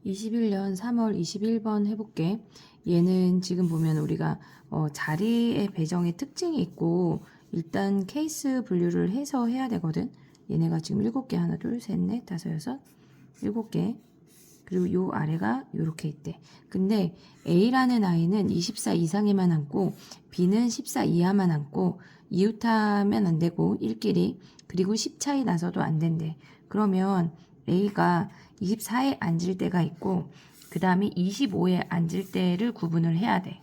21년 3월 21번 해볼게. 얘는 지금 보면 우리가 자리의 배정의 특징이 있고 일단 케이스 분류를 해서 해야 되거든. 얘네가 지금 7개 하나 둘 셋 넷 다섯 여섯 7개 그리고 요 아래가 요렇게 있대. 근데 A라는 아이는 24 이상에만 앉고 B는 14 이하만 앉고 이웃하면 안 되고 1끼리 그리고 10 차이 나서도 안 된대. 그러면 A가 24에 앉을 때가 있고 그 다음에 25에 앉을 때를 구분을 해야 돼.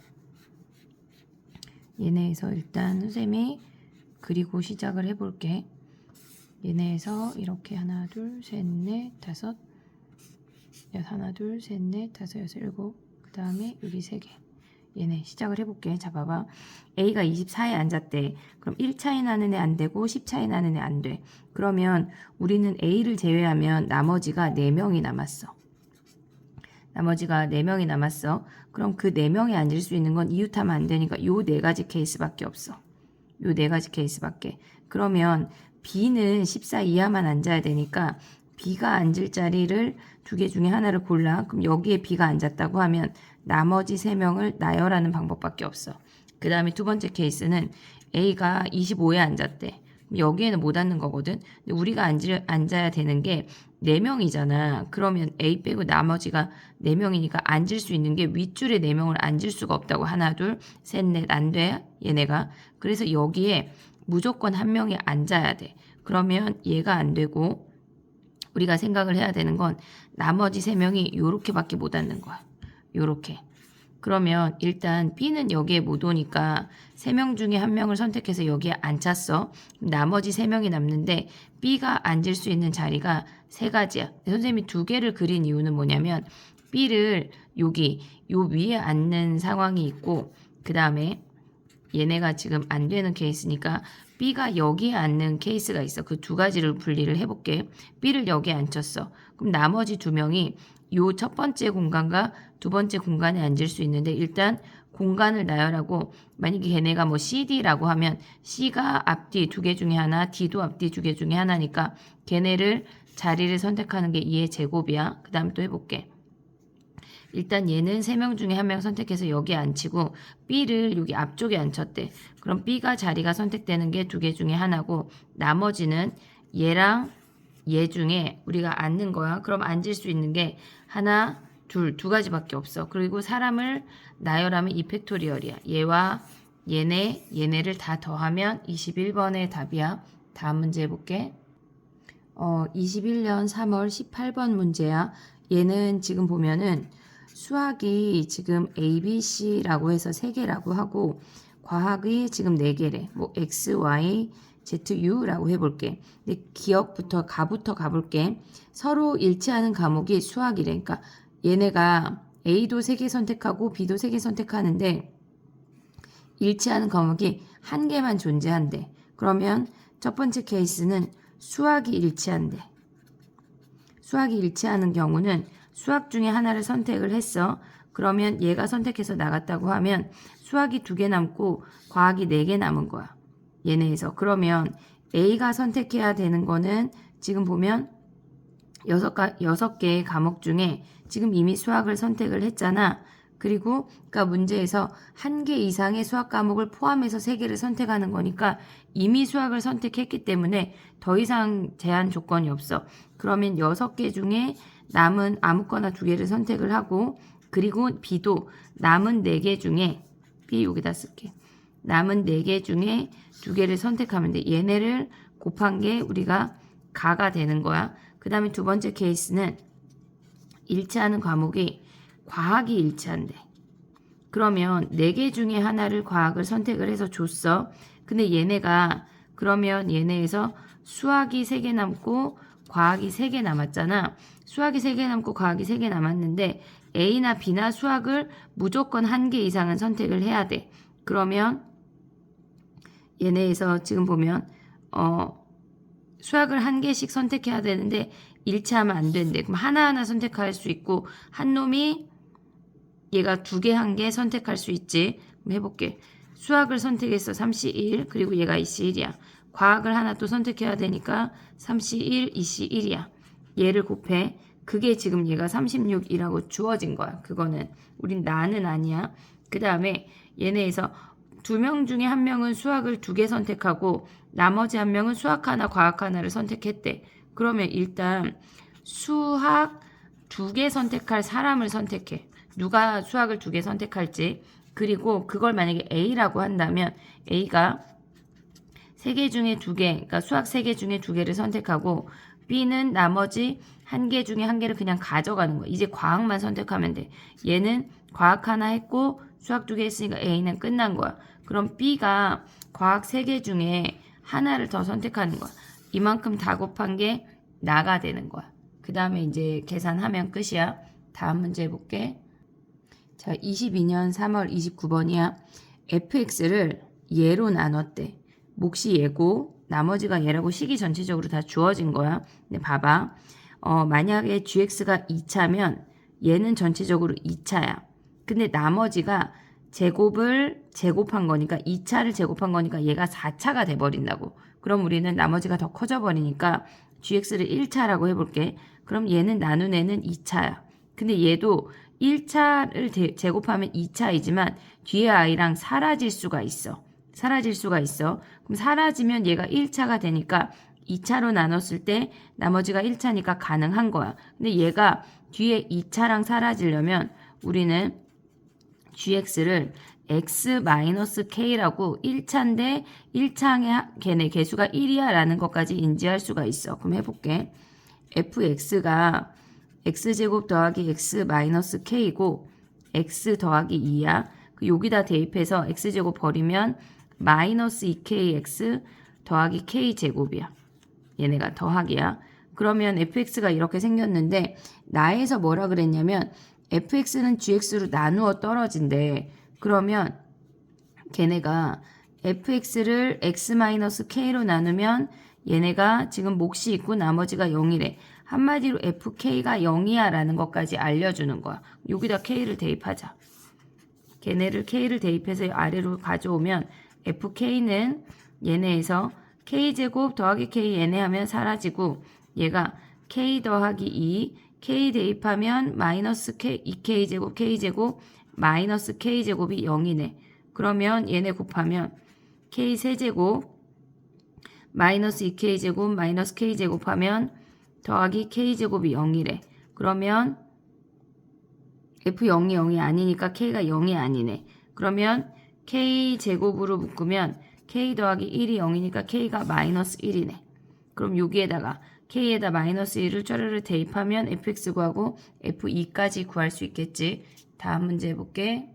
얘네에서 일단 선생님이 그리고 시작을 해볼게. 얘네에서 이렇게 하나 둘 셋 넷 다섯 하나 둘 셋 넷 다섯 여섯 일곱 그 다음에 여기 3개 얘네 시작을 해볼게. 자 봐봐. A가 24에 앉았대. 그럼 1 차이 나는 애 안 되고 10 차이 나는 애 안 돼. 그러면 우리는 A를 제외하면 나머지가 4명이 남았어. 나머지가 4명이 남았어. 그럼 그 4명이 앉을 수 있는 건 이웃하면 안 되니까 요 4가지 케이스밖에 없어. 요 4가지 케이스밖에. 그러면 B는 14 이하만 앉아야 되니까 B가 앉을 자리를 2개 중에 하나를 골라. 그럼 여기에 B가 앉았다고 하면 나머지 3명을 나열하는 방법밖에 없어. 그 다음에 두 번째 케이스는 A가 25에 앉았대. 여기에는 못 앉는 거거든. 근데 우리가 앉아야 되는 게 4명이잖아. 그러면 A 빼고 나머지가 4명이니까 앉을 수 있는 게 윗줄에 4명을 앉을 수가 없다고. 하나, 둘, 셋, 넷 안 돼. 얘네가. 그래서 여기에 무조건 한 명이 앉아야 돼. 그러면 얘가 안 되고 우리가 생각을 해야 되는 건 나머지 3명이 요렇게밖에 못 앉는 거야. 요렇게. 그러면 일단 B는 여기에 못 오니까 3명 중에 1명을 선택해서 여기에 앉혔어. 나머지 3명이 남는데 B가 앉을 수 있는 자리가 3가지야. 선생님이 2개를 그린 이유는 뭐냐면 B를 여기 요 위에 앉는 상황이 있고 그 다음에 얘네가 지금 안 되는 케이스니까 B가 여기에 앉는 케이스가 있어. 그 2가지를 분리를 해볼게. B를 여기에 앉혔어. 그럼 나머지 2명이 요 첫 번째 공간과 두 번째 공간에 앉을 수 있는데 일단 공간을 나열하고 만약에 걔네가 뭐 CD라고 하면 C가 앞뒤 2개 중에 하나, D도 앞뒤 2개 중에 하나니까 걔네를 자리를 선택하는 게 2의 제곱이야. 그 다음 또 해볼게. 일단 얘는 3명 중에 1명 선택해서 여기에 앉히고 B를 여기 앞쪽에 앉혔대. 그럼 B가 자리가 선택되는 게 2개 중에 하나고 나머지는 얘랑 얘 중에 우리가 앉는 거야. 그럼 앉을 수 있는 게 하나, 둘, 2가지밖에 없어. 그리고 사람을 나열하면 이 팩토리얼이야. 얘와 얘네, 얘네를 다 더하면 21번의 답이야. 다음 문제 해볼게. 21년 3월 18번 문제야. 얘는 지금 보면은 수학이 지금 A, B, C라고 해서 3개라고 하고 과학이 지금 4개래. 뭐 X, Y, Z, U라고 해볼게. 근데 기억부터 가부터 가볼게. 서로 일치하는 과목이 수학이래. 그러니까 얘네가 A도 3개 선택하고 B도 3개 선택하는데 일치하는 과목이 1개만 존재한대. 그러면 첫 번째 케이스는 수학이 일치한대. 수학이 일치하는 경우는 수학 중에 하나를 선택을 했어. 그러면 얘가 선택해서 나갔다고 하면 수학이 2개 남고 과학이 4개 남은 거야. 얘네에서. 그러면 A가 선택해야 되는 거는 지금 보면 6개의 과목 중에 지금 이미 수학을 선택을 했잖아. 그리고 그러니까 문제에서 1개 이상의 수학 과목을 포함해서 3개를 선택하는 거니까 이미 수학을 선택했기 때문에 더 이상 제한 조건이 없어. 그러면 6개 중에 남은 아무거나 2개를 선택을 하고 그리고 B도 남은 4개 중에 B 여기다 쓸게. 남은 4개 중에 2개를 선택하면 돼. 얘네를 곱한 게 우리가 가가 되는 거야. 그 다음에 두 번째 케이스는 일치하는 과목이 과학이 일치한대. 그러면 4개 중에 하나를 과학을 선택을 해서 줬어. 근데 얘네가 그러면 얘네에서 수학이 3개 남고 과학이 3개 남았잖아. 수학이 3개 남고 과학이 3개 남았는데 A나 B나 수학을 무조건 1개 이상은 선택을 해야 돼. 그러면 얘네에서 지금 보면 수학을 1개씩 선택해야 되는데 일치하면 안 된대. 그럼 하나하나 선택할 수 있고 한 놈이 얘가 2개 1개 선택할 수 있지. 그럼 해볼게. 수학을 선택해서 3C1 그리고 얘가 2C1이야. 과학을 하나 또 선택해야 되니까 3C1, 2C1이야. 얘를 곱해. 그게 지금 얘가 36이라고 주어진 거야. 그거는 우린 나는 아니야. 그 다음에 얘네에서 2명 중에 1명은 수학을 2개 선택하고 나머지 1명은 수학 하나 과학 하나를 선택했대. 그러면 일단 수학 2개 선택할 사람을 선택해. 누가 수학을 2개 선택할지. 그리고 그걸 만약에 A라고 한다면 A가 3개 중에 2개, 그러니까 수학 3개 중에 2개를 선택하고 B는 나머지 1개 중에 1개를 그냥 가져가는 거야. 이제 과학만 선택하면 돼. 얘는 과학 하나 했고 수학 2개 했으니까 A는 끝난 거야. 그럼 B가 과학 3개 중에 하나를 더 선택하는 거야. 이만큼 다 곱한 게 나가 되는 거야. 그 다음에 이제 계산하면 끝이야. 다음 문제 해볼게. 자, 22년 3월 29번이야. fx를 얘로 나눴대. 몫이 얘고 나머지가 얘라고 식이 전체적으로 다 주어진 거야. 근데 봐봐. 만약에 gx가 2차면 얘는 전체적으로 2차야. 근데 나머지가 제곱을 제곱한 거니까 2차를 제곱한 거니까 얘가 4차가 돼버린다고. 그럼 우리는 나머지가 더 커져 버리니까 gx를 1차라고 해볼게. 그럼 얘는 나눈 애는 2차야. 근데 얘도 1차를 제곱하면 2차이지만 뒤에 i랑 사라질 수가 있어. 그럼 사라지면 얘가 1차가 되니까 2차로 나눴을 때 나머지가 1차니까 가능한 거야. 근데 얘가 뒤에 2차랑 사라지려면 우리는 gx를 x-k라고 1차인데 1차에 걔네 개수가 1이야 라는 것까지 인지할 수가 있어. 그럼 해볼게. fx가 x제곱 더하기 x-k이고 x 더하기 2야. 여기다 대입해서 x제곱 버리면 마이너스 2kx 더하기 k제곱이야. 얘네가 더하기야. 그러면 fx가 이렇게 생겼는데 나에서 뭐라 그랬냐면 fx는 gx로 나누어 떨어진대. 그러면 걔네가 fx를 x-k로 나누면 얘네가 지금 몫이 있고 나머지가 0이래. 한마디로 fk가 0이야 라는 것까지 알려주는 거야. 여기다 k를 대입하자. 걔네를 k를 대입해서 아래로 가져오면 fk는 얘네에서 k제곱 더하기 k 얘네 하면 사라지고 얘가 k 더하기 2 k 대입하면 마이너스 k 2k제곱 k제곱 마이너스 k제곱이 0이네. 그러면 얘네 곱하면 k 세제곱 마이너스 2k제곱 마이너스 k제곱 하면 더하기 k제곱이 0이래. 그러면 f0이 0이 아니니까 k가 0이 아니네. 그러면 k제곱으로 묶으면 k 더하기 1이 0이니까 k가 마이너스 1이네. 그럼 여기에다가 k에다 마이너스 1을 쪼르르 대입하면 fx 구하고 f2까지 구할 수 있겠지. 다음 문제 해볼게.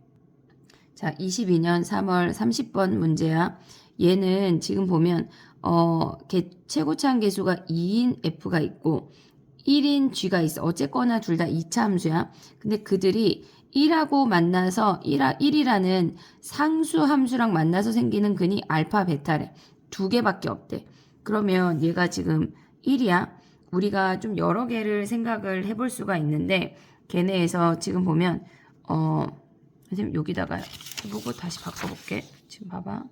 자, 22년 3월 30번 문제야. 얘는 지금 보면 최고차항 계수가 2인 f가 있고 1인 g가 있어. 어쨌거나 둘 다 2차 함수야. 근데 그들이 1하고 만나서 1이라는 상수 함수랑 만나서 생기는 근이 알파 베타래. 2개밖에 없대. 그러면 얘가 지금 1이야. 우리가 좀 여러 개를 생각을 해볼 수가 있는데 걔네에서 지금 보면 선생님 여기다가 해보고 다시 바꿔볼게. 지금 봐봐.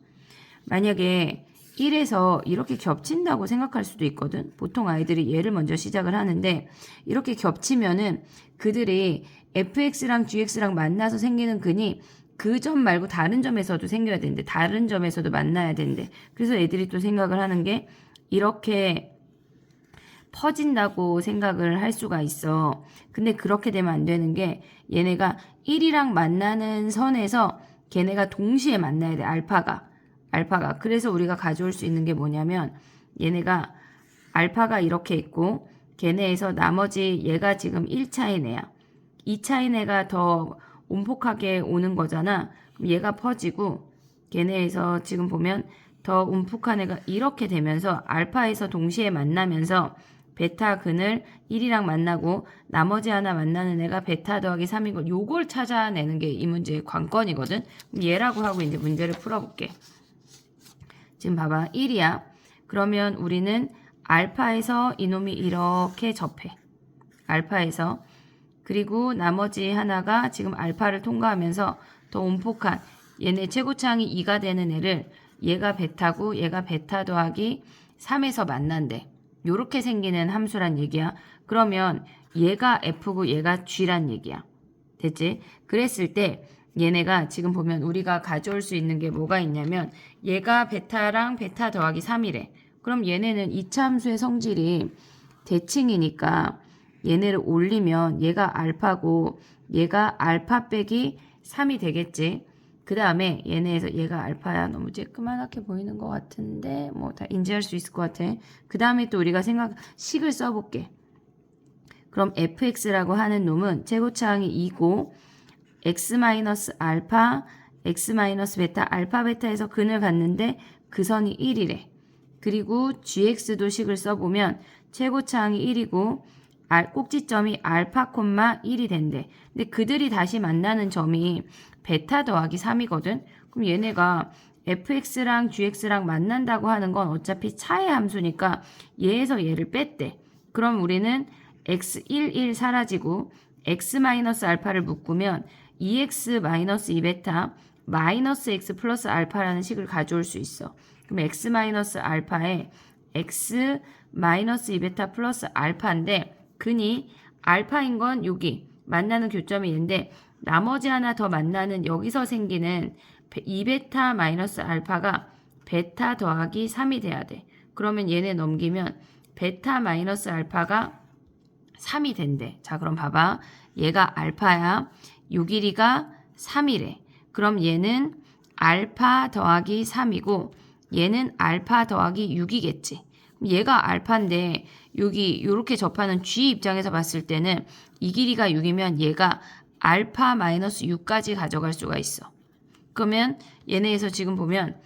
만약에 1에서 이렇게 겹친다고 생각할 수도 있거든. 보통 아이들이 얘를 먼저 시작을 하는데 이렇게 겹치면은 그들이 fx랑 gx랑 만나서 생기는 근이 그 점 말고 다른 점에서도 생겨야 되는데 다른 점에서도 만나야 되는데 그래서 애들이 또 생각을 하는 게 이렇게 퍼진다고 생각을 할 수가 있어. 근데 그렇게 되면 안 되는 게 얘네가 1이랑 만나는 선에서 걔네가 동시에 만나야 돼. 알파가. 그래서 우리가 가져올 수 있는 게 뭐냐면 얘네가 알파가 이렇게 있고 걔네에서 나머지 얘가 지금 1차인 애야. 2차인 애가 더 움폭하게 오는 거잖아. 그럼 얘가 퍼지고 걔네에서 지금 보면 더 움푹한 애가 이렇게 되면서 알파에서 동시에 만나면서 베타 근을 1이랑 만나고 나머지 하나 만나는 애가 베타 더하기 3인 걸 요걸 찾아내는 게 이 문제의 관건이거든. 얘라고 하고 이제 문제를 풀어볼게. 지금 봐봐. 1이야. 그러면 우리는 알파에서 이놈이 이렇게 접해. 알파에서. 그리고 나머지 하나가 지금 알파를 통과하면서 더 움폭한 얘네 최고차항이 2가 되는 애를 얘가 베타고 얘가 베타 더하기 3에서 만난대. 요렇게 생기는 함수란 얘기야. 그러면 얘가 F고 얘가 G란 얘기야. 됐지? 그랬을 때 얘네가 지금 보면 우리가 가져올 수 있는 게 뭐가 있냐면 얘가 베타랑 베타 더하기 3이래. 그럼 얘네는 이차함수의 성질이 대칭이니까 얘네를 올리면 얘가 알파고 얘가 알파 빼기 3이 되겠지. 그 다음에 얘네에서 얘가 알파야. 너무 쬐끄만하게 보이는 것 같은데 뭐 다 인지할 수 있을 것 같아. 그 다음에 또 우리가 식을 써볼게. 그럼 fx라고 하는 놈은 최고차항이 2고 x-알파, x-베타, 알파, 베타에서 근을 갖는데 그 선이 1이래. 그리고 gx도 식을 써보면 최고차항이 1이고 꼭지점이 알파, 1이 된대. 근데 그들이 다시 만나는 점이 베타 더하기 3이거든. 그럼 얘네가 fx랑 gx랑 만난다고 하는 건 어차피 차의 함수니까 얘에서 얘를 뺐대. 그럼 우리는 x11 사라지고 x-알파를 묶으면 2x-2베타 마이너스 x 플러스 알파라는 식을 가져올 수 있어. 그럼 x-알파에 x-2베타 플러스 알파인데 근이 알파인 건 여기 만나는 교점이 있는데 나머지 하나 더 만나는 여기서 생기는 2베타 마이너스 알파가 베타 더하기 3이 돼야 돼. 그러면 얘네 넘기면 베타 마이너스 알파가 3이 된대. 자, 그럼 봐봐. 얘가 알파야. 요 길이가 3이래. 그럼 얘는 알파 더하기 3이고 얘는 알파 더하기 6이겠지. 얘가 알파인데 여기 요렇게 접하는 G 입장에서 봤을 때는 이 길이가 6이면 얘가 알파 마이너스 6까지 가져갈 수가 있어. 그러면 얘네에서 지금 보면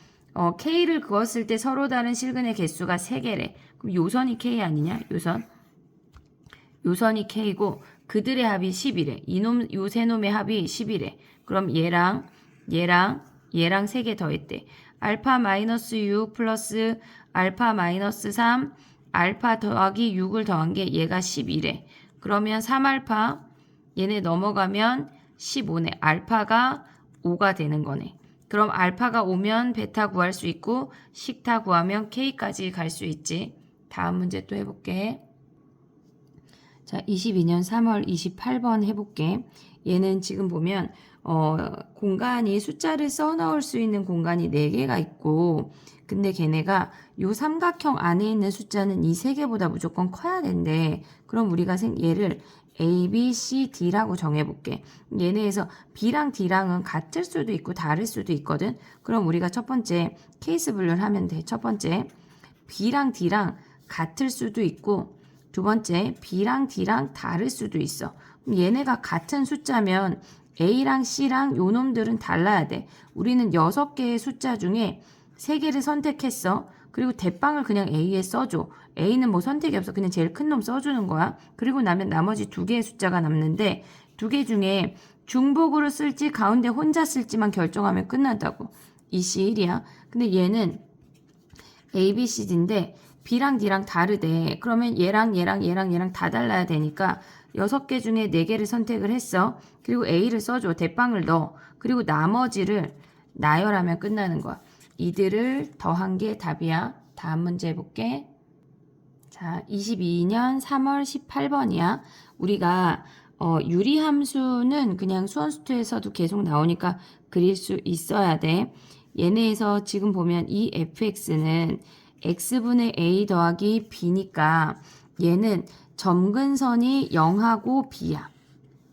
K를 그었을 때 서로 다른 실근의 개수가 3개래. 그럼 요선이 K 아니냐? 요선이 K고 그들의 합이 10이래. 요 세 놈의 합이 10이래. 그럼 얘랑 3개 더했대. 알파 마이너스 6 플러스 알파 마이너스 3 알파 더하기 6을 더한 게 얘가 10이래. 그러면 3알파 얘네 넘어가면 15네. 알파가 5가 되는 거네. 그럼 알파가 5면 베타 구할 수 있고 식타 구하면 K까지 갈 수 있지. 다음 문제 또 해볼게. 자, 22년 3월 28번 해볼게. 얘는 지금 보면 공간이 숫자를 써 넣을 수 있는 공간이 4개가 있고 근데 걔네가 요 삼각형 안에 있는 숫자는 이 3개보다 무조건 커야 된대. 그럼 우리가 얘를 A, B, C, D라고 정해볼게. 얘네에서 B랑 D랑은 같을 수도 있고 다를 수도 있거든. 그럼 우리가 첫 번째 케이스 분류를 하면 돼. 첫 번째 B랑 D랑 같을 수도 있고 두 번째 B랑 D랑 다를 수도 있어. 그럼 얘네가 같은 숫자면 A랑 C랑 요 놈들은 달라야 돼. 우리는 6개의 숫자 중에 3개를 선택했어. 그리고 대빵을 그냥 A에 써줘. A는 뭐 선택이 없어. 그냥 제일 큰 놈 써주는 거야. 그리고 나면 나머지 2개의 숫자가 남는데 2개 중에 중복으로 쓸지 가운데 혼자 쓸지만 결정하면 끝난다고. 이 C1이야. 근데 얘는 A, B, C, D인데 B랑 D랑 다르대. 그러면 얘랑 다 달라야 되니까 6개 중에 4개를 선택을 했어. 그리고 A를 써줘. 대빵을 넣어. 그리고 나머지를 나열하면 끝나는 거야. 이들을 더한 게 답이야. 다음 문제 해볼게. 자, 22년 3월 18번이야. 우리가 유리함수는 그냥 수원수투에서도 계속 나오니까 그릴 수 있어야 돼. 얘네에서 지금 보면 이 fx는 x분의 a 더하기 b니까 얘는 점근선이 0하고 b야.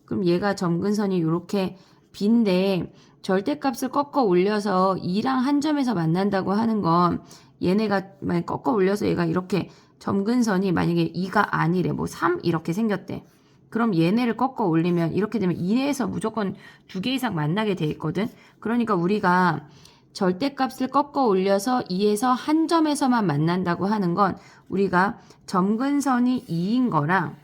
그럼 얘가 점근선이 이렇게 b인데 절대값을 꺾어 올려서 2랑 한 점에서 만난다고 하는 건 얘네가 만약 꺾어 올려서 얘가 이렇게 점근선이 만약에 2가 아니래. 뭐 3 이렇게 생겼대. 그럼 얘네를 꺾어 올리면 이렇게 되면 2에서 무조건 2개 이상 만나게 돼 있거든. 그러니까 우리가 절대값을 꺾어 올려서 2에서 한 점에서만 만난다고 하는 건 우리가 점근선이 2인 거랑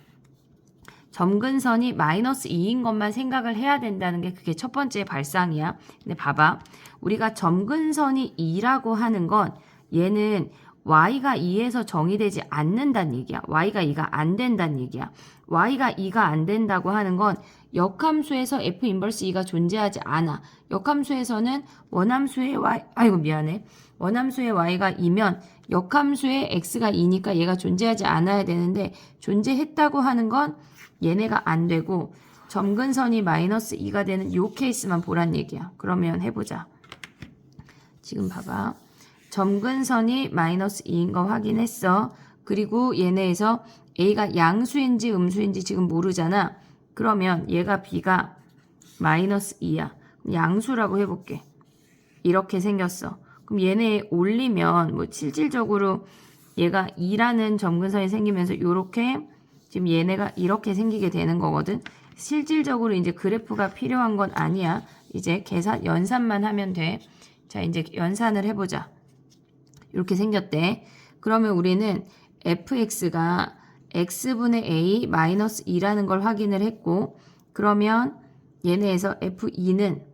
점근선이 마이너스 2인 것만 생각을 해야 된다는 게 그게 첫 번째 발상이야. 근데 봐봐. 우리가 점근선이 2라고 하는 건 얘는 y가 2에서 정의되지 않는다는 얘기야. y가 2가 안 된다는 얘기야. y가 2가 안 된다고 하는 건 역함수에서 f 인버스 2가 존재하지 않아. 역함수에서는 원함수의 원함수의 y가 2면 역함수의 x가 2니까 얘가 존재하지 않아야 되는데 존재했다고 하는 건 얘네가 안 되고 점근선이 마이너스 2가 되는 요 케이스만 보란 얘기야. 그러면 해보자. 지금 봐봐. 점근선이 마이너스 2인 거 확인했어. 그리고 얘네에서 A가 양수인지 음수인지 지금 모르잖아. 그러면 얘가 B가 마이너스 2야. 양수라고 해볼게. 이렇게 생겼어. 그럼 얘네 올리면 뭐 실질적으로 얘가 2라는 점근선이 생기면서 요렇게 지금 얘네가 이렇게 생기게 되는 거거든. 실질적으로 이제 그래프가 필요한 건 아니야. 이제 연산만 하면 돼. 자, 이제 연산을 해보자. 이렇게 생겼대. 그러면 우리는 fx가 x분의 a 마이너스 2라는 걸 확인을 했고, 그러면 얘네에서 f2는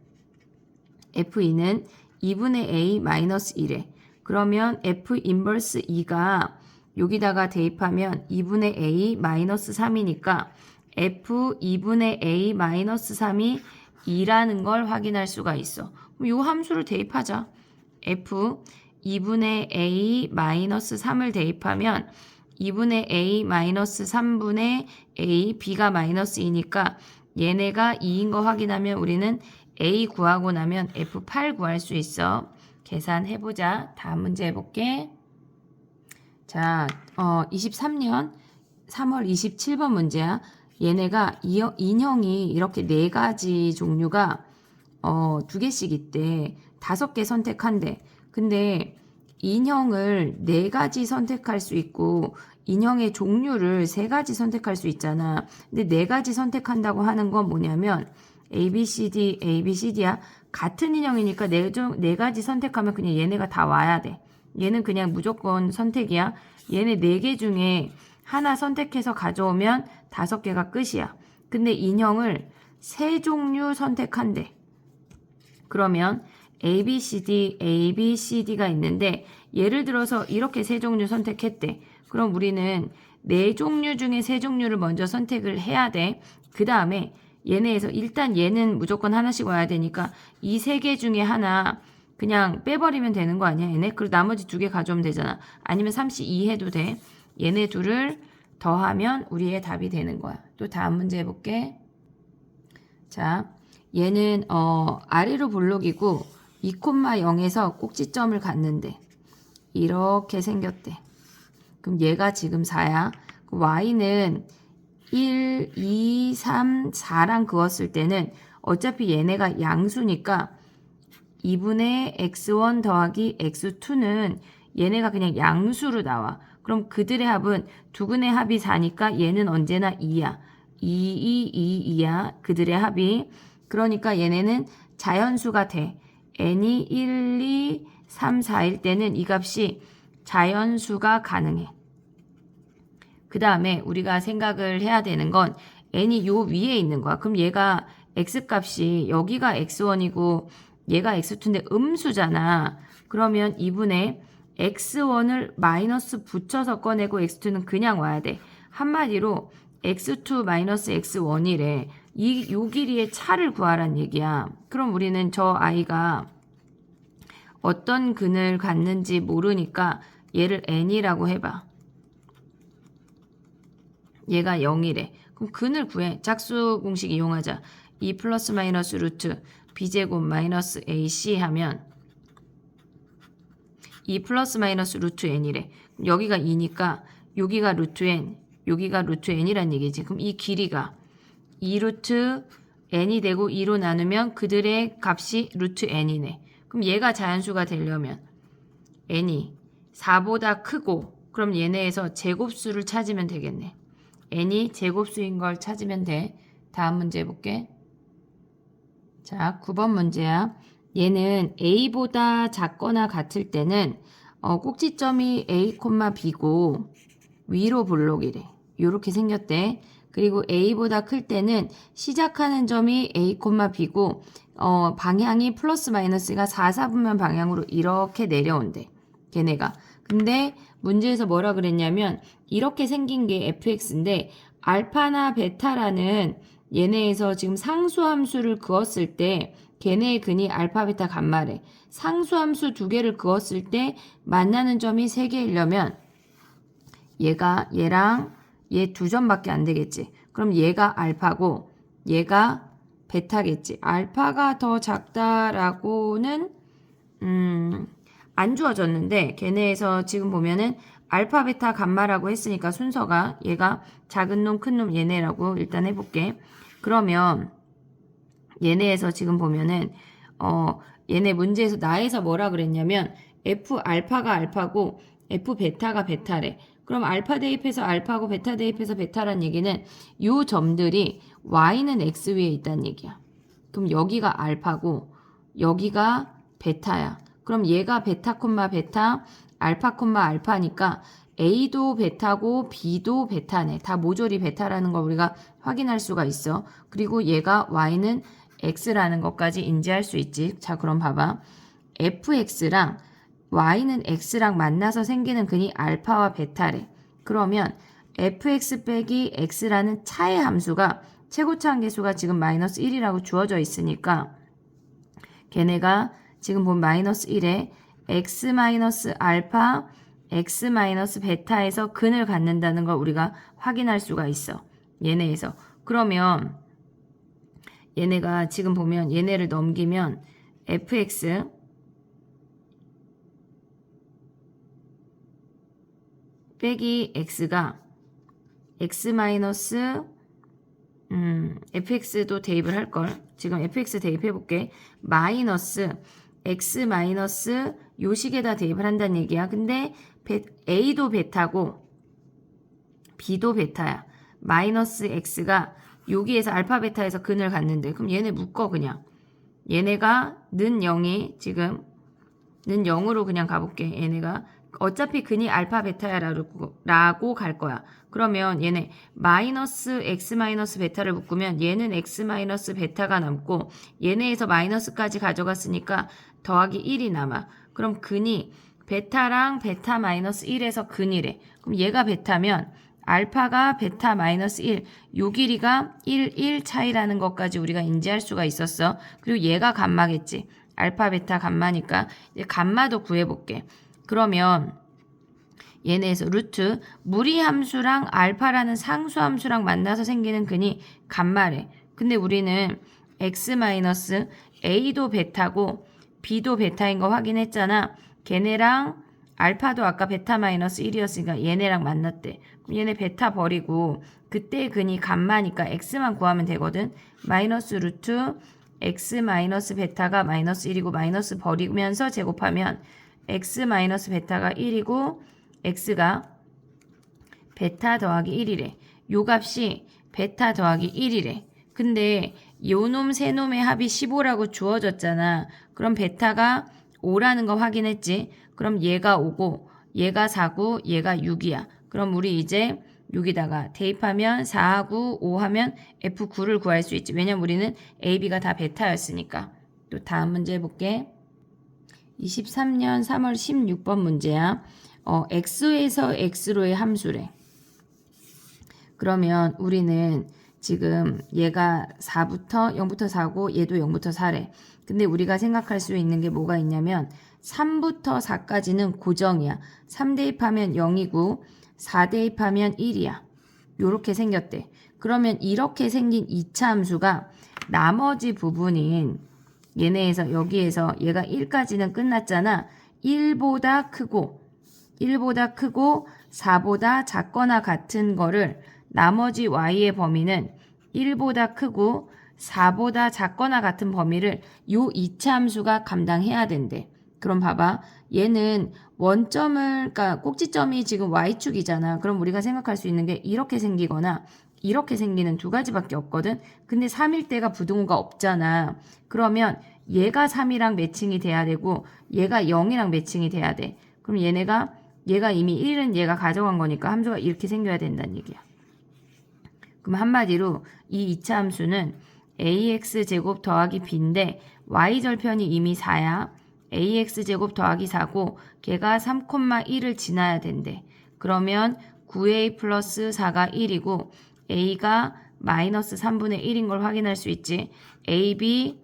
2분의 a 마이너스 1에 그러면 f 인버스 2가 여기다가 대입하면 2분의 a 마이너스 3이니까 f 2분의 a 마이너스 3이 2라는 걸 확인할 수가 있어. 그럼 이 함수를 대입하자. f 2분의 a 마이너스 3을 대입하면 2분의 a 마이너스 3분의 a b가 마이너스 2니까 얘네가 2인 거 확인하면 우리는 a 구하고 나면 f8 구할 수 있어. 계산해보자. 다음 문제 해볼게. 자, 23년 3월 27번 문제야. 얘네가 인형이 이렇게 4가지 종류가 2개씩 있대. 5개 선택한대. 근데 인형을 4가지 선택할 수 있고 인형의 종류를 3가지 선택할 수 있잖아. 근데 4가지 선택한다고 하는 건 뭐냐면 A, B, C, D, A, B, C, D야. 같은 인형이니까 4가지 선택하면 그냥 얘네가 다 와야 돼. 얘는 그냥 무조건 선택이야. 얘네 4개 중에 하나 선택해서 가져오면 5개가 끝이야. 근데 인형을 3종류 선택한대. 그러면 A, B, C, D, A, B, C, D가 있는데 예를 들어서 이렇게 3종류 선택했대. 그럼 우리는 4종류 중에 3종류를 먼저 선택을 해야 돼. 그 다음에 얘네에서 일단 얘는 무조건 하나씩 와야 되니까 이 3개 중에 하나 그냥 빼버리면 되는 거 아니야 얘네? 그리고 나머지 2개 가져오면 되잖아. 아니면 3C2 해도 돼. 얘네 둘을 더하면 우리의 답이 되는 거야. 또 다음 문제 해볼게. 자, 얘는 아래로 볼록이고 2,0에서 꼭지점을 갖는데 이렇게 생겼대. 그럼 얘가 지금 4야. y는 1, 2, 3, 4랑 그었을 때는 어차피 얘네가 양수니까 2분의 x1 더하기 x2는 얘네가 그냥 양수로 나와. 그럼 그들의 합은 두근의 합이 4니까 얘는 언제나 2야. 2, 2, 2, 2야. 그들의 합이. 그러니까 얘네는 자연수가 돼. n이 1, 2, 3, 4일 때는 이 값이 자연수가 가능해. 그 다음에 우리가 생각을 해야 되는 건 n이 요 위에 있는 거야. 그럼 얘가 x값이 여기가 x1이고 얘가 x2인데 음수잖아. 그러면 2분의 x1을 마이너스 붙여서 꺼내고 x2는 그냥 와야 돼. 한마디로 x2 마이너스 x1이래. 요 길이의 차를 구하란 얘기야. 그럼 우리는 저 아이가 어떤 근을 갖는지 모르니까 얘를 n이라고 해봐. 얘가 0이래. 그럼 근을 구해. 짝수 공식 이용하자. 2 플러스 마이너스 루트 b제곱 마이너스 ac 하면 2 플러스 마이너스 루트 n이래. 여기가 2니까 여기가 루트 n, 여기가 루트 n이란 얘기지. 그럼 이 길이가 2 루트 n이 되고 2로 나누면 그들의 값이 루트 n이네. 그럼 얘가 자연수가 되려면 n이 4보다 크고 그럼 얘네에서 제곱수를 찾으면 되겠네. n이 제곱수인 걸 찾으면 돼. 다음 문제 해볼게. 자, 9번 문제야. 얘는 a보다 작거나 같을 때는 꼭지점이 a, b고 위로 볼록이래. 요렇게 생겼대. 그리고 a보다 클 때는 시작하는 점이 a, b고 방향이 플러스 마이너스가 4, 4분면 방향으로 이렇게 내려온대. 걔네가. 근데 문제에서 뭐라 그랬냐면 이렇게 생긴 게 fx인데 알파나 베타라는 얘네에서 지금 상수함수를 그었을 때 걔네의 근이 알파, 베타, 감마래. 상수함수 2개를 그었을 때 만나는 점이 3개이려면 얘가 얘랑 얘 2점밖에 안 되겠지. 그럼 얘가 알파고 얘가 베타겠지. 알파가 더 작다라고는 안 주어졌는데 걔네에서 지금 보면은 알파, 베타, 감마라고 했으니까 순서가 얘가 작은 놈, 큰 놈 얘네라고 일단 해볼게. 그러면 얘네에서 지금 보면은 얘네 문제에서 나에서 뭐라 그랬냐면 F 알파가 알파고 F 베타가 베타래. 그럼 알파 대입해서 알파고 베타 대입해서 베타란 얘기는 요 점들이 Y는 X 위에 있다는 얘기야. 그럼 여기가 알파고 여기가 베타야. 그럼 얘가 베타 콤마 베타, 알파 콤마 알파니까 A도 베타고 B도 베타네. 다 모조리 베타라는 걸 우리가 확인할 수가 있어. 그리고 얘가 Y는 X라는 것까지 인지할 수 있지. 자, 그럼 봐봐. fx랑 y는 x랑 만나서 생기는 근이 알파와 베타래. 그러면 fx 빼기 x라는 차의 함수가 최고차 함계수가 지금 마이너스 1이라고 주어져 있으니까 걔네가 지금 본 마이너스 1에 x 마이너스 알파, x 마이너스 베타에서 근을 갖는다는 걸 우리가 확인할 수가 있어. 얘네에서. 그러면 얘네가 지금 보면 얘네를 넘기면 fx 빼기 x가 x 마이너스 fx도 대입을 할걸. 지금 fx 대입해볼게. 마이너스 x 마이너스 요식에다 대입을 한다는 얘기야. 근데 a도 베타고 b도 베타야. 마이너스 x가 여기에서 알파 베타에서 근을 갖는데 그럼 얘네 묶어 그냥. 얘네가 는 0이 지금 는 0으로 그냥 가볼게. 얘네가 어차피 근이 알파 베타야 라고 갈 거야. 그러면 얘네 마이너스 x 마이너스 베타를 묶으면 얘는 x 마이너스 베타가 남고 얘네에서 마이너스까지 가져갔으니까 더하기 1이 남아. 그럼 근이 베타랑 베타 마이너스 1에서 근이래. 그럼 얘가 베타면 알파가 베타 마이너스 1, 요 길이가 1, 1 차이라는 것까지 우리가 인지할 수가 있었어. 그리고 얘가 감마겠지. 알파, 베타, 감마니까 이제 감마도 구해볼게. 그러면 얘네에서 루트 무리함수랑 알파라는 상수함수랑 만나서 생기는 근이 감마래. 근데 우리는 x 마이너스 a도 베타고 b도 베타인 거 확인했잖아. 걔네랑 알파도 아까 베타 마이너스 1이었으니까 얘네랑 만났대. 그럼 얘네 베타 버리고 그때 근이 감마니까 x만 구하면 되거든. 마이너스 루트 x 마이너스 베타가 마이너스 1이고 마이너스 버리면서 제곱하면 x 마이너스 베타가 1이고 x가 베타 더하기 1이래. 요 값이 베타 더하기 1이래. 근데 요놈 세 놈의 합이 15라고 주어졌잖아. 그럼 베타가 5라는 거 확인했지. 그럼 얘가 5고 얘가 4고 얘가 6이야. 그럼 우리 이제 여기다가 대입하면 4하고 5 하면 F9를 구할 수 있지. 왜냐면 우리는 A, B가 다 베타였으니까. 또 다음 문제 해볼게. 23년 3월 16번 문제야. X에서 X로의 함수래. 그러면 우리는 지금 얘가 4부터 0부터 4고 얘도 0부터 4래. 근데 우리가 생각할 수 있는 게 뭐가 있냐면 3부터 4까지는 고정이야. 3 대입하면 0이고 4 대입하면 1이야. 요렇게 생겼대. 그러면 이렇게 생긴 2차 함수가 나머지 부분인 얘네에서 여기에서 얘가 1까지는 끝났잖아. 1보다 크고 4보다 작거나 같은 거를 나머지 y의 범위는 1보다 크고 4보다 작거나 같은 범위를 요 2차 함수가 감당해야 된대. 그럼 봐봐. 얘는 원점을, 그러니까 꼭지점이 지금 y축이잖아. 그럼 우리가 생각할 수 있는 게 이렇게 생기거나 이렇게 생기는 두 가지밖에 없거든. 근데 3일 때가 부등호가 없잖아. 그러면 얘가 3이랑 매칭이 돼야 되고 얘가 0이랑 매칭이 돼야 돼. 그럼 얘가 이미 1은 얘가 가져간 거니까 함수가 이렇게 생겨야 된다는 얘기야. 그럼 한마디로 이 2차 함수는 ax제곱 더하기 b인데 y절편이 이미 4야. ax제곱 더하기 4고 걔가 3,1을 지나야 된대. 그러면 9a 플러스 4가 1이고 a가 마이너스 3분의 1인 걸 확인할 수 있지. a, b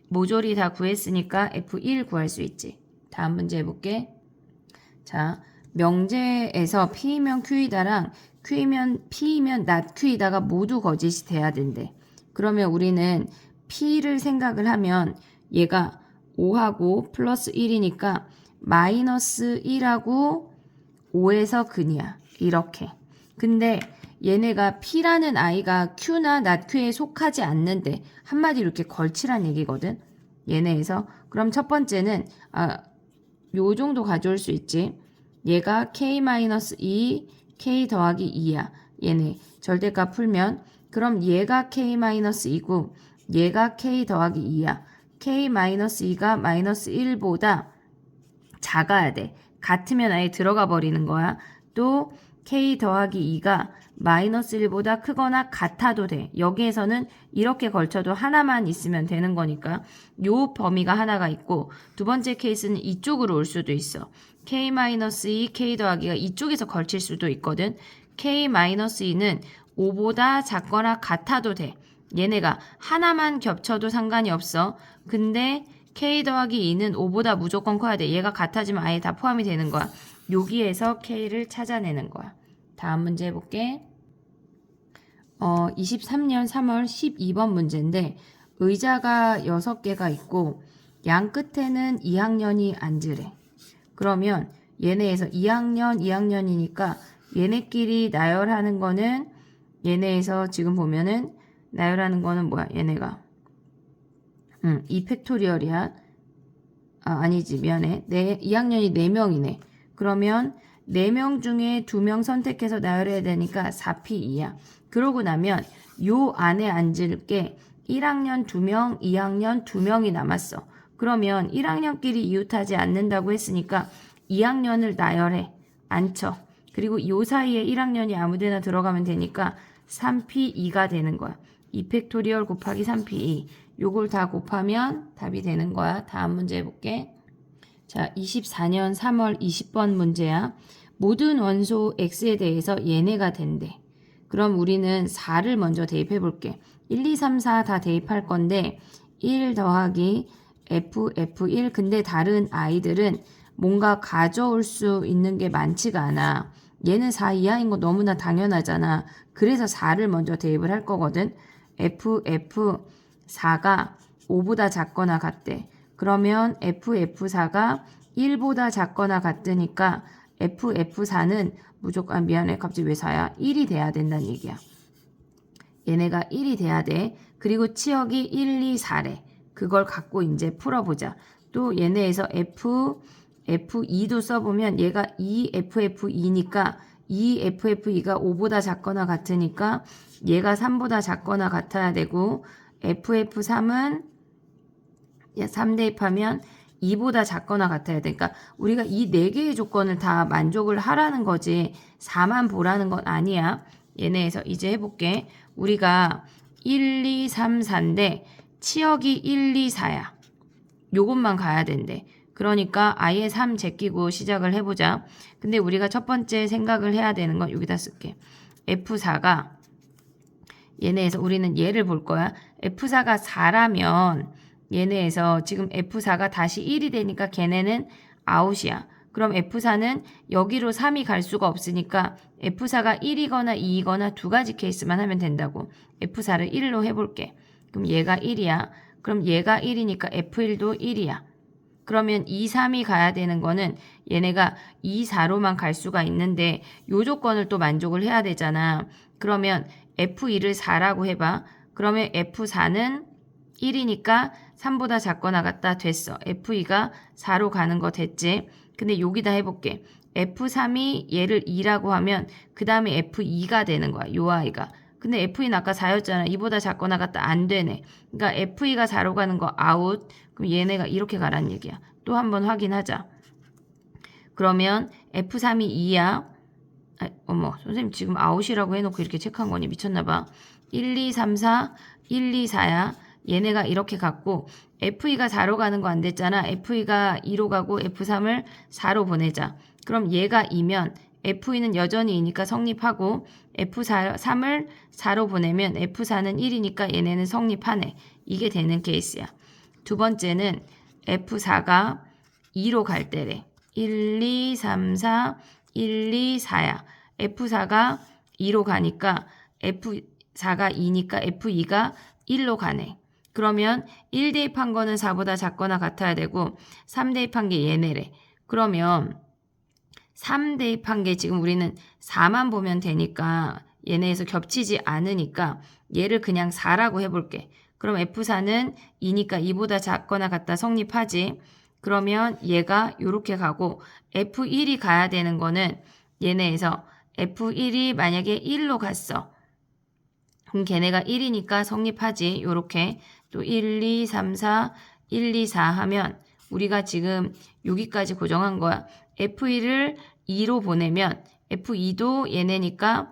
모조리 다 구했으니까 f1 구할 수 있지. 다음 문제 해볼게. 자, 명제에서 P이면 Q이다랑 Q이면 P이면 not Q이다가 모두 거짓이 돼야 된대. 그러면 우리는 P를 생각을 하면 얘가 5하고 플러스 1이니까 마이너스 1하고 5에서 근이야. 이렇게. 근데 얘네가 P라는 아이가 Q나 not Q에 속하지 않는데 한마디로 이렇게 걸치란 얘기거든. 얘네에서. 그럼 첫 번째는 요 정도 가져올 수 있지. 얘가 K-2, K 더하기 2야. 얘네 절대값 풀면 그럼 얘가 K-2고 얘가 K 더하기 2야. K-2가 마이너스 1보다 작아야 돼. 같으면 아예 들어가 버리는 거야. 또 K 더하기 2가 마이너스 1보다 크거나 같아도 돼. 여기에서는 이렇게 걸쳐도 하나만 있으면 되는 거니까 요 범위가 하나가 있고 두 번째 케이스는 이쪽으로 올 수도 있어. K-2, K 더하기가 이쪽에서 걸칠 수도 있거든. K-2는 5보다 작거나 같아도 돼. 얘네가 하나만 겹쳐도 상관이 없어. 근데 K 더하기 2는 5보다 무조건 커야 돼. 얘가 같아지면 아예 다 포함이 되는 거야. 여기에서 K를 찾아내는 거야. 다음 문제 해볼게. 23년 3월 12번 문제인데 의자가 6개가 있고 양 끝에는 2학년이 앉으래. 그러면 얘네에서 2학년이니까 얘네끼리 나열하는 거는 얘네에서 지금 보면은 나열하는 거는 뭐야? 얘네가 2 팩토리얼이야. 아니지 미안해. 2학년이 4명이네. 그러면 4명 중에 2명 선택해서 나열해야 되니까 4P2야. 그러고 나면 요 안에 앉을 게 1학년 2명, 2학년 2명이 남았어. 그러면 1학년끼리 이웃하지 않는다고 했으니까 2학년을 나열해. 앉혀. 그리고 요 사이에 1학년이 아무데나 들어가면 되니까 3P2가 되는 거야. 2 팩토리얼 곱하기 3P2. 요걸 다 곱하면 답이 되는 거야. 다음 문제 해볼게. 자, 24년 3월 20번 문제야. 모든 원소 X에 대해서 얘네가 된대. 그럼 우리는 4를 먼저 대입해 볼게. 1, 2, 3, 4 다 대입할 건데 1 더하기 F1 근데 다른 아이들은 뭔가 가져올 수 있는 게 많지가 않아. 얘는 4 이하인 거 너무나 당연하잖아. 그래서 4를 먼저 대입을 할 거거든. F4가 5보다 작거나 같대. 그러면 F4가 1보다 작거나 같으니까 F4는 무조건 미안해 갑자기 왜 4야? 1이 돼야 된다는 얘기야. 얘네가 1이 돼야 돼. 그리고 치역이 1, 2, 4래. 그걸 갖고 이제 풀어보자. 또 얘네에서 F2도 써보면 얘가 2FF2니까 2FF2가 5보다 작거나 같으니까 얘가 3보다 작거나 같아야 되고 FF3은 3 대입하면 2보다 작거나 같아야 돼. 그러니까 우리가 이 4개의 조건을 다 만족을 하라는 거지 4만 보라는 건 아니야. 얘네에서 이제 해볼게. 우리가 1, 2, 3, 4인데 치역이 1, 2, 4야. 요것만 가야 된대. 그러니까 아예 3 제끼고 시작을 해보자. 근데 우리가 첫 번째 생각을 해야 되는 건 여기다 쓸게. F4가 얘네에서 우리는 얘를 볼 거야. F4가 4라면 얘네에서 지금 F4가 다시 1이 되니까 걔네는 아웃이야. 그럼 F4는 여기로 3이 갈 수가 없으니까 F4가 1이거나 2이거나 두 가지 케이스만 하면 된다고. F4를 1로 해볼게. 그럼 얘가 1이야. 그럼 얘가 1이니까 F1도 1이야. 그러면 2, 3이 가야 되는 거는 얘네가 2, 4로만 갈 수가 있는데 요 조건을 또 만족을 해야 되잖아. 그러면 F2를 4라고 해봐. 그러면 F4는 1이니까 3보다 작거나 같다 됐어. F2가 4로 가는 거 됐지. 근데 여기다 해볼게. F3이 얘를 2라고 하면 그 다음에 F2가 되는 거야. 요 아이가. 근데 F2는 아까 4였잖아. 2보다 작거나 같다 안 되네. 그러니까 F2가 4로 가는 거 아웃. 그럼 얘네가 이렇게 가란 얘기야. 또 한번 확인하자. 그러면 F3이 2야. 어머 선생님 지금 아웃이라고 해놓고 이렇게 체크한 거니 미쳤나봐. 1, 2, 3, 4, 1, 2, 4야. 얘네가 이렇게 갔고 F2가 4로 가는 거 안 됐잖아. F2가 2로 가고 F3을 4로 보내자. 그럼 얘가 2면 F2는 여전히 2니까 성립하고 F3을 4로 보내면 F4는 1이니까 얘네는 성립하네. 이게 되는 케이스야. 두 번째는 F4가 2로 갈 때래. 1, 2, 3, 4 1, 2, 4야. F4가 2로 가니까 F4가 2니까 F2가 1로 가네. 그러면 1 대입한 거는 4보다 작거나 같아야 되고 3 대입한 게 얘네래. 그러면 3 대입한 게 지금 우리는 4만 보면 되니까 얘네에서 겹치지 않으니까 얘를 그냥 4라고 해볼게. 그럼 F4는 2니까 2보다 작거나 같다 성립하지. 그러면 얘가 이렇게 가고 F1이 가야 되는 거는 얘네에서 F1이 만약에 1로 갔어. 그럼 걔네가 1이니까 성립하지. 요렇게 또 1, 2, 3, 4, 1, 2, 4 하면 우리가 지금 여기까지 고정한 거야. F1을 2로 보내면 F2도 얘네니까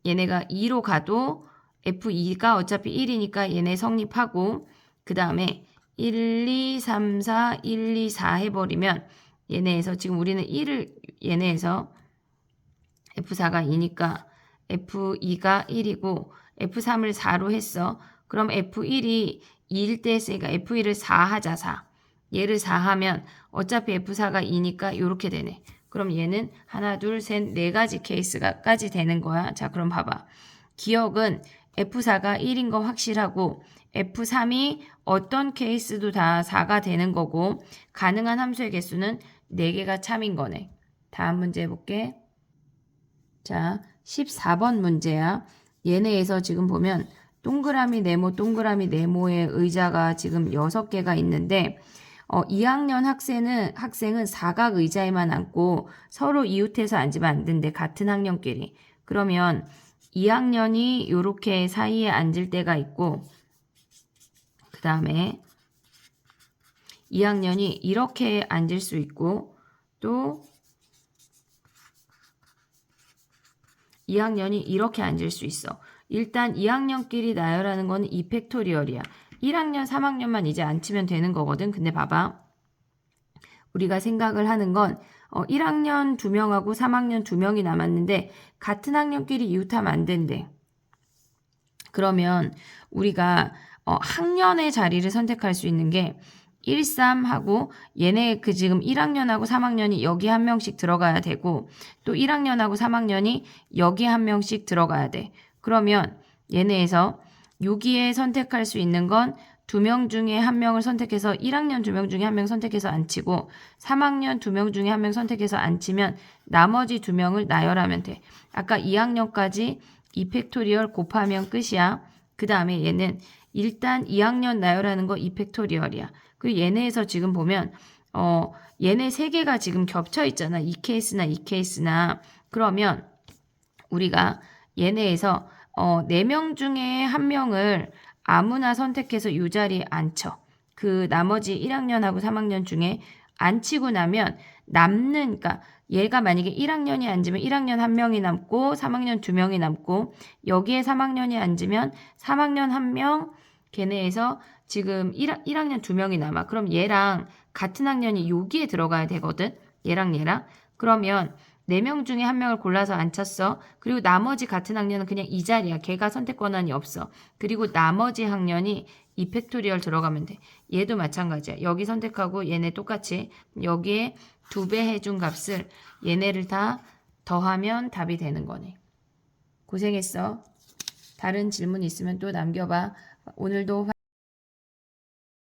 얘네가 2로 가도 F2가 어차피 1이니까 얘네 성립하고 그 다음에 1, 2, 3, 4, 1, 2, 4 해버리면 얘네에서 지금 우리는 1을 얘네에서 F4가 2니까 F2가 1이고 F3을 4로 했어. 그럼 F1이 2일 때 했으니까 F1을 4 하자 4. 얘를 4 하면 어차피 F4가 2니까 이렇게 되네. 그럼 얘는 하나 둘 셋 네 가지 케이스가까지 되는 거야. 자 그럼 봐봐. 기억은 F4가 1인 거 확실하고 F3이 어떤 케이스도 다 4가 되는 거고 가능한 함수의 개수는 4개가 참인 거네. 다음 문제 해볼게. 자 14번 문제야. 얘네에서 지금 보면 동그라미 네모 동그라미 네모의 의자가 지금 6개가 있는데 2학년 학생은 사각 의자에만 앉고 서로 이웃해서 앉으면 안 된대. 같은 학년끼리. 그러면 2학년이 이렇게 사이에 앉을 때가 있고 그 다음에 2학년이 이렇게 앉을 수 있고 또 2학년이 이렇게 앉을 수 있어. 일단 2학년끼리 나열하는 거는 2팩토리얼이야. 1학년, 3학년만 이제 앉히면 되는 거거든. 근데 봐봐. 우리가 생각을 하는 건 1학년 2명하고 3학년 2명이 남았는데 같은 학년끼리 이웃하면 안 된대. 그러면 우리가 학년의 자리를 선택할 수 있는 게 1, 3하고 얘네 그 지금 1학년하고 3학년이 여기 한 명씩 들어가야 되고 또 1학년하고 3학년이 여기 한 명씩 들어가야 돼. 그러면 얘네에서 여기에 선택할 수 있는 건 2명 중에 한 명을 선택해서 1학년 2명 중에 한 명 선택해서 앉히고 3학년 2명 중에 한 명 선택해서 앉히면 나머지 2명을 나열하면 돼. 아까 2학년까지 2팩토리얼 곱하면 끝이야. 그 다음에 얘는 일단 2학년 나열하는 거 2팩토리얼이야. 그리고 얘네에서 지금 보면 얘네 3개가 지금 겹쳐 있잖아. 이 케이스나 이 케이스나. 그러면 우리가 얘네에서 4명 중에 한 명을 아무나 선택해서 이 자리에 앉혀. 그 나머지 1학년하고 3학년 중에 앉히고 나면 남는, 그러니까 얘가 만약에 1학년이 앉으면 1학년 한 명이 남고 3학년 2명이 남고 여기에 3학년이 앉으면 3학년 한 명, 걔네에서 지금 1학년 2명이 남아. 그럼 얘랑 같은 학년이 여기에 들어가야 되거든. 얘랑 얘랑. 그러면 4명 중에 한 명을 골라서 앉혔어. 그리고 나머지 같은 학년은 그냥 이 자리야. 걔가 선택 권한이 없어. 그리고 나머지 학년이 2팩토리얼 들어가면 돼. 얘도 마찬가지야. 여기 선택하고 얘네 똑같이 여기에 2배 해준 값을 얘네를 다 더하면 답이 되는 거네. 고생했어. 다른 질문 있으면 또 남겨봐. 오늘도